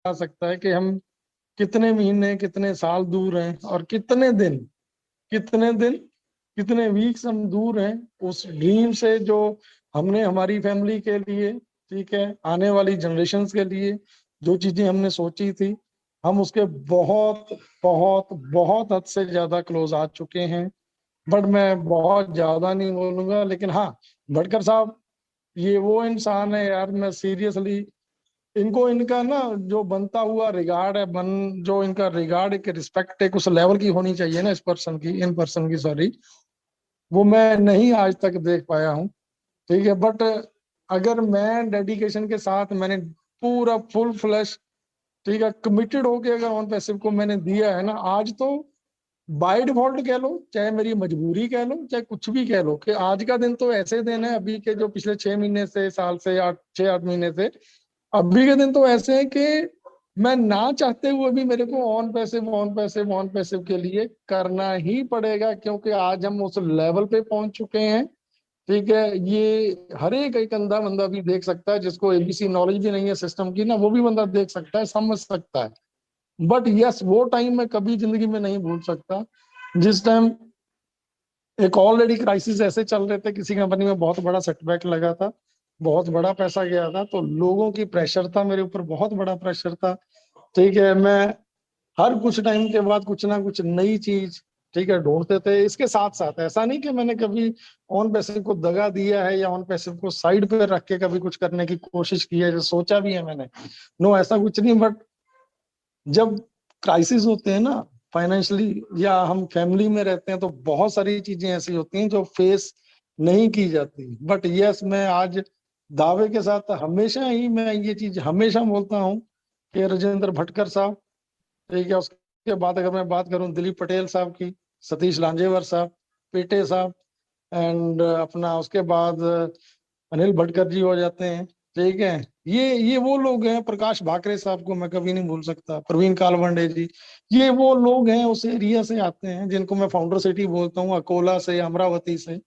जा सकता है कि हम कितने महीने कितने साल दूर हैं, और कितने दिन कितने वीक्स हम दूर हैं उस ड्रीम से, जो हमने हमारी फैमिली के लिए, ठीक है, आने वाली जनरेशन्स के लिए जो चीजें हमने सोची थी, हम उसके बहुत बहुत बहुत हद से ज्यादा क्लोज आ चुके हैं। बट मैं बहुत ज्यादा नहीं बोलूंगा, लेकिन हाँ, भटकर साहब ये वो इंसान है यार, मैं सीरियसली इनको, इनका ना जो बनता हुआ रिगार्ड है, जो इनका रिगार्ड, एक रिस्पेक्ट एक उस लेवल की होनी चाहिए ना, इस पर्सन की, इन पर्सन की, सॉरी, वो मैं नहीं आज तक देख पाया हूँ। ठीक है, बट अगर मैं डेडिकेशन के साथ मैंने पूरा फुल फ्लैश, ठीक है, कमिटेड होके अगर ऑन पैसिव को मैंने दिया है ना, आज तो बाय डिफॉल्ट कह लो, चाहे मेरी मजबूरी कह लो, चाहे कुछ भी कह लो, कि आज का दिन तो ऐसे दिन है अभी के, जो पिछले 6 महीने से, साल से, 6-8 महीने से, अभी के दिन तो ऐसे हैं कि मैं ना चाहते हुए भी मेरे को ऑन पैसिव के लिए करना ही पड़ेगा, क्योंकि आज हम उस लेवल पे पहुंच चुके हैं। ठीक है, ये हर एक अंधा बंदा भी देख सकता है, जिसको एबीसी नॉलेज भी नहीं है सिस्टम की ना, वो भी बंदा देख सकता है, समझ सकता है। बट यस, वो टाइम मैं कभी जिंदगी में नहीं भूल सकता, जिस टाइम एक ऑलरेडी क्राइसिस ऐसे चल रहे थे, किसी कंपनी में बहुत बड़ा सेटबैक लगा था, बहुत बड़ा पैसा गया था, तो लोगों की प्रेशर था मेरे ऊपर, बहुत बड़ा प्रेशर था। ठीक है, मैं हर कुछ टाइम के बाद कुछ ना कुछ नई चीज, ठीक है, ढूंढते थे। इसके साथ साथ ऐसा नहीं कि मैंने कभी ऑन पैसिव को दगा दिया है, या ऑन पैसिव को साइड पे रख के कभी कुछ करने की कोशिश की है, जो सोचा भी है मैंने, नो, ऐसा कुछ नहीं। बट जब क्राइसिस होते हैं ना फाइनेंशियली, या हम फैमिली में रहते हैं, तो बहुत सारी चीजें ऐसी होती हैं जो फेस नहीं की जाती। बट यस, मैं आज दावे के साथ हमेशा ही मैं ये चीज हमेशा बोलता हूँ कि राजेंद्र भटकर साहब, ठीक है, उसके बाद अगर मैं बात करूं दिलीप पटेल साहब की, सतीश लांजेवर साहब, पेटे साहब, एंड अपना उसके बाद अनिल भटकर जी हो जाते हैं। ठीक है, ये वो लोग हैं, प्रकाश भाकरे साहब को मैं कभी नहीं भूल सकता, प्रवीण कालवंडे जी, ये वो लोग हैं उस एरिया से आते हैं, जिनको मैं फाउंडर सिटी बोलता हूँ, अकोला से, अमरावती से।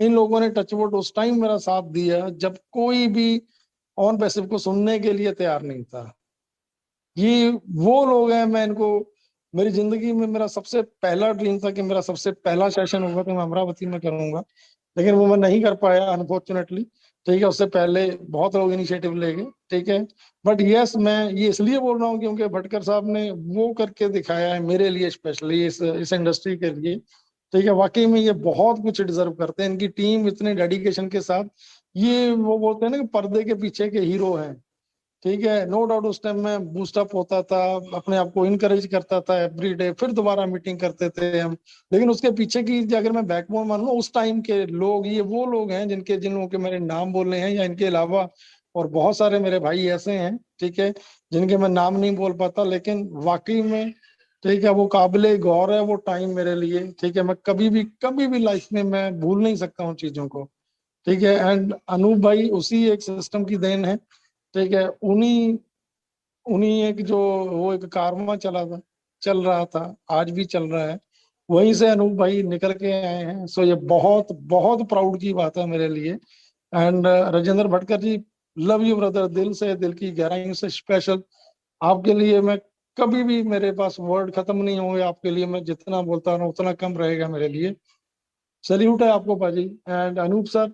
इन लोगों ने टचवुड उस टाइम मेरा साथ दिया जब कोई भी ऑन पैसिव को सुनने के लिए तैयार नहीं था। ये वो लोग हैं, मैं इनको, मेरी जिंदगी में मेरा सबसे पहला ड्रीम था कि मेरा सबसे पहला सेशन होगा तो मैं अमरावती में करूंगा, लेकिन वो मैं नहीं कर पाया अनफॉर्चुनेटली। ठीक है, उससे पहले बहुत लोग इनिशिएटिव ले गए। ठीक है, बट यस, मैं ये इसलिए बोल रहा हूँ क्योंकि भटकर साहब ने वो करके दिखाया है मेरे लिए, स्पेशली इस इंडस्ट्री के लिए। ठीक है, वाकई में ये बहुत कुछ डिजर्व करते हैं, इनकी टीम इतने डेडिकेशन के साथ, ये वो बोलते हैं ना कि पर्दे के पीछे के हीरो हैं। ठीक है, नो डाउट उस टाइम में बूस्टअप होता था, अपने आप को इनकरेज करता था एवरी डे, फिर दोबारा मीटिंग करते थे हम। लेकिन उसके पीछे की अगर मैं बैकबोन मानूं, उस टाइम के लोग, ये वो लोग हैं जिन लोगों के मैंने नाम बोलने हैं, या इनके अलावा और बहुत सारे मेरे भाई ऐसे हैं, ठीक है, जिनके मैं नाम नहीं बोल पाता, लेकिन वाकई में, ठीक है, वो काबिले गौर है वो टाइम मेरे लिए। ठीक है, मैं कभी भी लाइफ में मैं भूल नहीं सकता उन चीजों को। ठीक है, एंड अनूप भाई उसी एक सिस्टम की देन है। ठीक है, उन्हीं उन्हीं एक जो वो एक कारवां चल रहा था, आज भी चल रहा है, वहीं से अनूप भाई निकल के आए हैं। सो ये बहुत बहुत प्राउड की बात है मेरे लिए। And Rajendra Bhatkar ji, love you brother, दिल से, दिल की गहराइयों से स्पेशल आपके लिए। मैं कभी भी, मेरे पास वर्ड खत्म नहीं होंगे आपके लिए, मैं जितना बोलता हूँ उतना कम रहेगा मेरे लिए। सैल्यूट है आपको पाजी। And Anoop sir,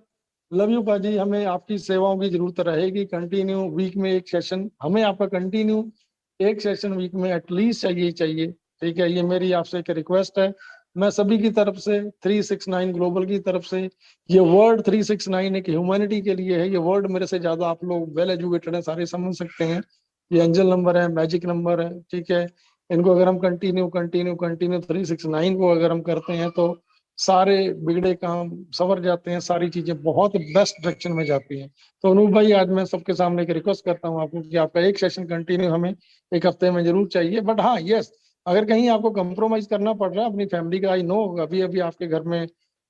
love you पाजी, हमें आपकी सेवाओं की जरूरत रहेगी। कंटिन्यू वीक में एक सेशन, हमें आपका कंटिन्यू एक सेशन वीक में एटलीस्ट चाहिए ही चाहिए। ठीक है, ये मेरी आपसे एक रिक्वेस्ट है, मैं सभी की तरफ से, 369 ग्लोबल की तरफ से। ये वर्ड 369 एक ह्यूमैनिटी के लिए है, ये वर्ड मेरे से ज्यादा आप लोग वेल एजुकेटेड हैं, सारे समझ सकते हैं। ये एंजल नंबर है, मैजिक नंबर है। ठीक है, इनको अगर हम कंटिन्यू कंटिन्यू कंटिन्यू 369 को अगर हम करते हैं, तो सारे बिगड़े काम सवर जाते हैं, सारी चीजें बहुत बेस्ट डायरेक्शन में जाती हैं। तो अनूप भाई, आज मैं सबके सामने एक रिक्वेस्ट करता हूँ आपको कि आपका एक सेशन कंटिन्यू हमें एक हफ्ते में जरूर चाहिए। बट हाँ, यस, अगर कहीं आपको कंप्रोमाइज करना पड़ रहा है अपनी फैमिली का, आई नो अभी अभी आपके घर में,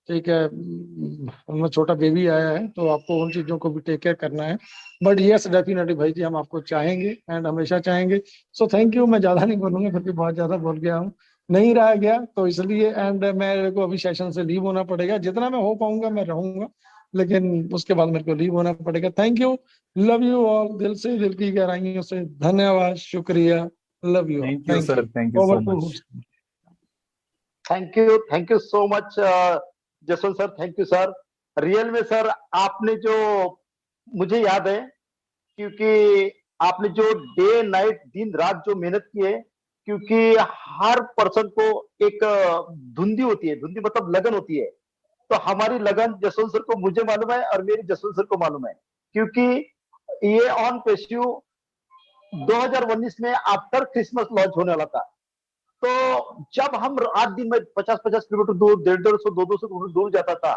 ठीक है, उनमें छोटा बेबी आया है, तो आपको उन चीजों को भी टेक केयर करना है। बट यस, डेफिनेटली भाई जी, हम आपको चाहेंगे एंड हमेशा चाहेंगे। सो थैंक यू, मैं ज्यादा नहीं बोलूंगा क्योंकि बहुत ज्यादा बोल गया हूँ, नहीं रहा गया तो इसलिए। एंड मेरे को अभी सेशन से लीव होना पड़ेगा, जितना मैं हो पाऊंगा मैं रहूंगा। लेकिन उसके बाद मेरे को लीव होना पड़ेगा। Thank you, love you all, दिल से, दिल की गहराइयों से धन्यवाद, शुक्रिया, love you all, thank you thank sir, you. Thank you over so to much. Thank you so much Jaswant sir, thank you sir. Real में सर आपने जो, मुझे याद है, क्योंकि आपने जो डे नाइट दिन रात जो मेहनत की है, क्योंकि हर पर्सन को एक धुंधी होती है, धुंधी मतलब लगन होती है। तो हमारी लगन जसवंत सर को मुझे मालूम है और मेरी जसवंत सर को मालूम है, क्योंकि ये ऑन पेश्यू 2019 में आफ्टर क्रिसमस लॉन्च होने वाला था। तो जब हम रात दिन में 50-50 किलोमीटर दूर, 150-150, 200 किलोमीटर दूर जाता था,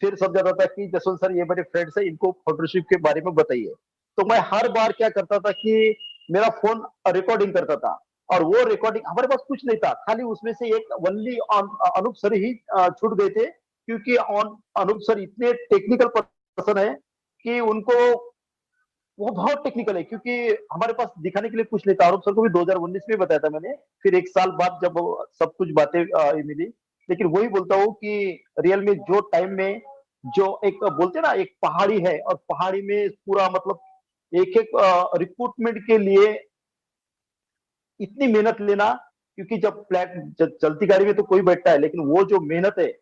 फिर सब जाता था कि जसवंत सर ये मेरे फ्रेंड्स है, इनको फोटोशिप के बारे में बताइए। तो मैं हर बार क्या करता था कि मेरा फोन रिकॉर्डिंग करता था, और वो रिकॉर्डिंग हमारे पास कुछ नहीं था, खाली उसमें से एक वनली अनूप सर ही छूट गए थे, क्योंकि अनूप सर इतने टेक्निकल पर्सन है कि उनको, वो बहुत टेक्निकल है, क्योंकि हमारे पास दिखाने के लिए कुछ नहीं था। आरोप सर को भी 2019 में बताया था मैंने, फिर एक साल बाद जब सब कुछ बातें मिली। लेकिन वही बोलता हूँ कि रियल में जो टाइम में, जो एक बोलते ना एक पहाड़ी है, और पहाड़ी में पूरा मतलब एक एक रिक्रूटमेंट के लिए इतनी मेहनत लेना, क्योंकि जब चलती गाड़ी में तो कोई बैठता है, लेकिन वो जो मेहनत है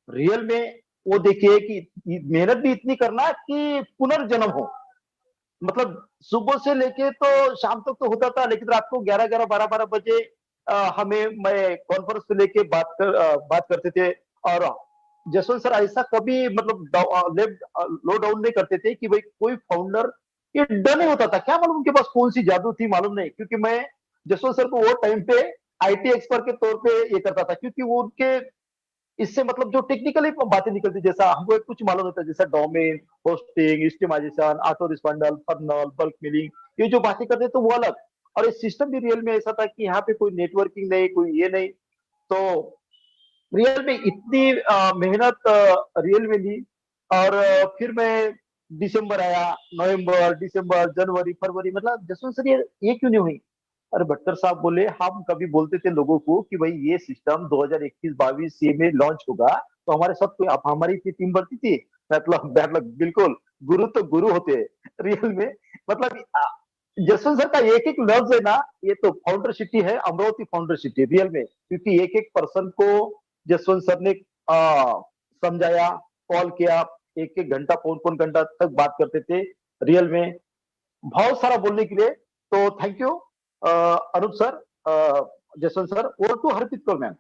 रियल में, वो देखिए कि मेहनत भी इतनी करना कि पुनर्जन्म हो। मतलब सुबह से लेके तो शाम तक तो होता था, लेकिन रात को 11-11, 12-12 बजे हमें, मैं कॉन्फ्रेंस पे लेके बात करते थे। और जसवंत सर ऐसा कभी मतलब लो डाउन नहीं करते थे कि भाई कोई फाउंडर ये डर नहीं होता था, क्या मालूम उनके पास कौन सी जादू थी मालूम नहीं, क्योंकि मैं जसवंत सर को वो टाइम पे आईटी एक्सपर्ट के तौर पे ये करता था, क्योंकि वो उनके इससे मतलब जो टेक्निकली बातें निकलती, जैसा हमको कुछ मालूम होता है, जैसा डोमेन, होस्टिंग, स्टीमाइजेशन, auto responder, funnel, bulk mailing, ये जो बातें करते तो वो अलग। और ये सिस्टम भी रियल में ऐसा था कि यहाँ पे कोई नेटवर्किंग नहीं, कोई ये नहीं। तो रियल में इतनी मेहनत रियल में ली। और फिर मैं, दिसंबर आया, नवंबर, दिसंबर, जनवरी, फरवरी, मतलब जसवंत सर ये क्यों नहीं हुई? अरे भट्टर साहब बोले, हम कभी बोलते थे लोगों को कि भाई ये सिस्टम 2021-22 ये में लॉन्च होगा, तो हमारे साथ कोई, हमारी इतनी टीम बढ़ती थी, मतलब बिल्कुल गुरु तो गुरु होते हैं रियल में। मतलब जसवंत सर का एक एक लफ्ज है ना, ये तो फाउंडर सिटी है, अमरावती फाउंडर सिटी रियल में, क्योंकि एक एक पर्सन को जसवंत सर ने समझाया, कॉल किया, एक एक घंटा, पौन पौन घंटा तक बात करते थे रियल में, बहुत सारा बोलने के लिए। तो thank you Anoop sir, Jaswant sir, over to Harpreet Kaur ma'am.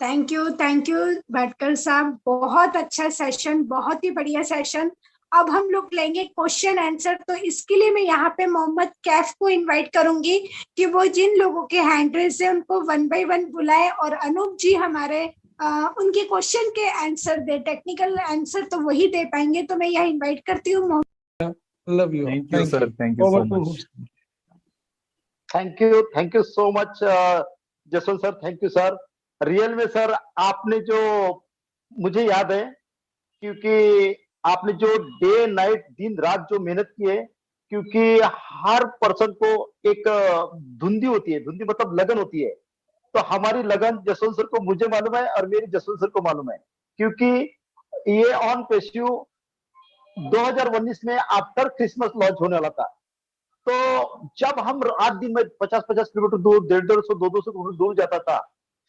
Thank you Bhatkar साहब, बहुत अच्छा सेशन, बहुत ही बढ़िया सेशन। अब हम लोग लेंगे क्वेश्चन आंसर, तो इसके लिए मैं यहाँ पे मोहम्मद कैफ को इनवाइट करूंगी कि वो जिन लोगों के हैंड रेज है उनको 1 by 1 बुलाए, और अनूप जी हमारे उनके क्वेश्चन के आंसर दे, टेक्निकल आंसर तो वही दे पाएंगे। तो मैं यहाँ इन्वाइट करती हूँ। Love you, thank you sir, thank you so over to. Much. Thank you so much Jaswant sir, thank you sir. Real में सर आपने जो, मुझे याद है, क्योंकि आपने जो डे नाइट दिन रात जो मेहनत की है, क्योंकि हर पर्सन को एक धुंधी होती है, धुंधी मतलब लगन होती है। तो हमारी लगन जसवंत सर को मुझे मालूम है और मेरी जसवंत सर को मालूम है, क्योंकि ये ऑन पेश्यू 2019 में आफ्टर क्रिसमस लॉन्च होने वाला था। तो जब हम रात दिन में 50-50 किलोमीटर दूर, 150-150, 200 किलोमीटर दूर जाता था,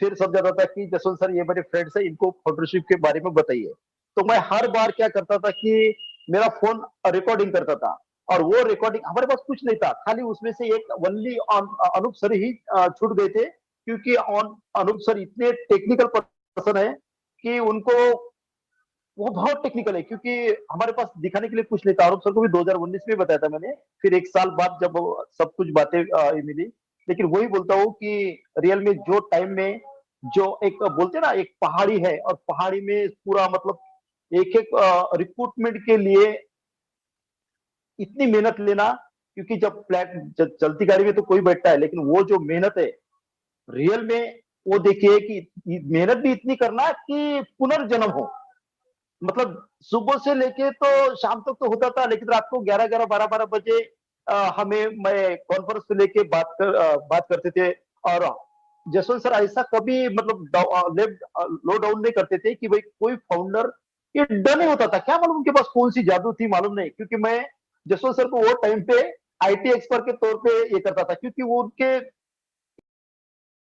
फिर सब जाता था कि जसवंत सर ये मेरे फ्रेंड्स है, इनको फोटोशिप के बारे में बताइए। तो मैं हर बार क्या करता था कि मेरा फोन रिकॉर्डिंग करता था, और वो रिकॉर्डिंग हमारे पास कुछ नहीं था, खाली उसमें से एक वनली अनूप सर ही छूट गए थे, क्योंकि अनूप सर इतने टेक्निकल पर्सन है कि उनको, वो बहुत टेक्निकल है, क्योंकि हमारे पास दिखाने के लिए कुछ नहीं था। आरोप सर को भी 2019 में बताया था मैंने, फिर एक साल बाद जब सब कुछ बातें मिली। लेकिन वही बोलता हूँ कि रियल में जो टाइम में, जो एक बोलते ना एक पहाड़ी है, और पहाड़ी में पूरा मतलब एक एक रिक्रूटमेंट के लिए इतनी मेहनत लेना, क्योंकि जब चलती गाड़ी में तो कोई बैठता है, लेकिन वो जो मेहनत है रियल में, वो देखिए कि मेहनत भी इतनी करना कि पुनर्जन्म हो। मतलब सुबह से लेके तो शाम तक तो होता था, लेकिन रात को 11-11, 12-12 बजे हमें, मैं कॉन्फ्रेंस पे लेके बात करते थे। और जसवंत सर ऐसा कभी मतलब लो डाउन नहीं करते थे कि भाई कोई फाउंडर ये डर नहीं होता था, क्या मालूम उनके पास कौन सी जादू थी मालूम नहीं, क्योंकि मैं जसवंत सर को वो टाइम पे आईटी एक्सपर्ट के तौर पे ये करता था, क्योंकि वो उनके